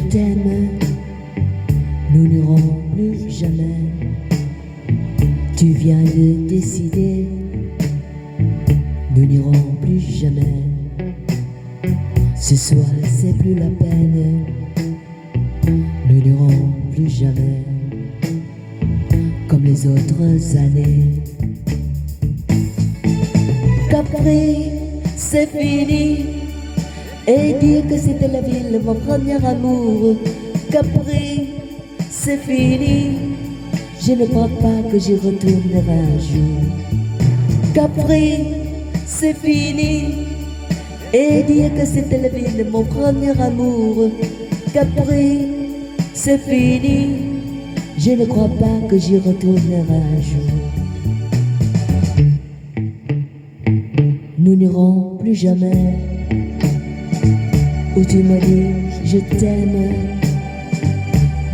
t'aime, nous n'irons plus jamais. Tu viens de décider, nous n'irons plus jamais. Ce soir c'est plus la peine, nous n'irons plus jamais. Comme les autres années. Capri, c'est fini. Et dire que c'était la ville, mon premier amour. Capri, c'est fini. Je ne crois pas que j'y retournerai un jour. Capri, c'est fini. Et dire que c'était la ville, mon premier amour. Capri, c'est fini. Je ne crois pas que j'y retournerai un jour. Nous n'irons plus jamais où tu me dis je t'aime.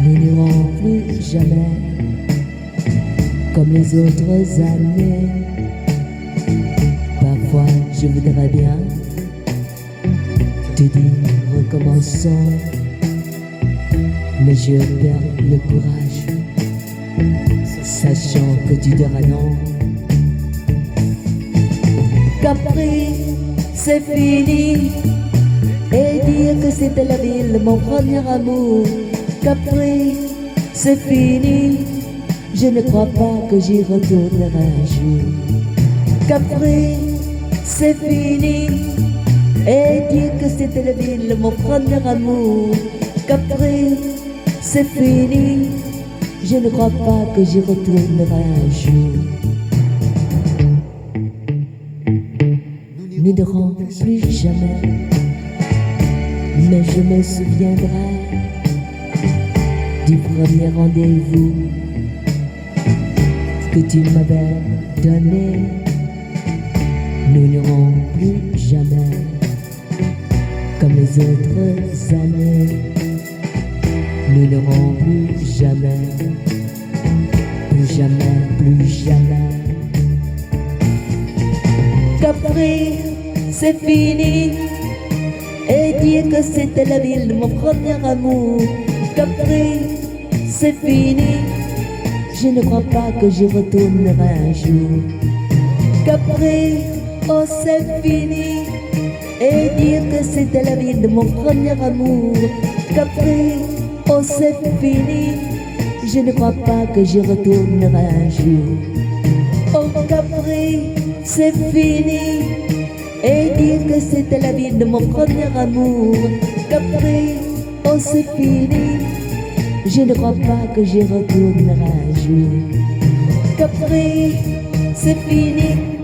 Nous n'irons plus jamais comme les autres années. Parfois je voudrais bien te dire recommençons, mais je perds le courage, sachant que tu diras non. Capri, c'est fini. Et dire que c'était la ville, mon premier amour. Capri, c'est fini. Je ne crois pas que j'y retournerai un jour. Capri, c'est fini. Et dire que c'était la ville, mon premier amour. Capri, c'est fini. Je ne crois pas que j'y retournerai un jour. Nous n'irons plus jamais, mais je me souviendrai du premier rendez-vous que tu m'avais donné. Nous n'irons plus jamais comme les autres années. Nous n'irons plus jamais, plus jamais, plus jamais. Capri, c'est fini. Et dire que c'était la ville de mon premier amour. Capri, c'est fini. Je ne crois pas que j'y retournerai un jour. Capri, oh c'est fini. Et dire que c'était la ville de mon premier amour. Capri, oh c'est fini. Je ne crois pas que j'y retournerai un jour. Oh Capri, c'est fini. Et dire que c'était la vie de mon premier amour. Capri, oh c'est fini. Je ne crois pas que j'y retournerai un jour. Capri, c'est fini.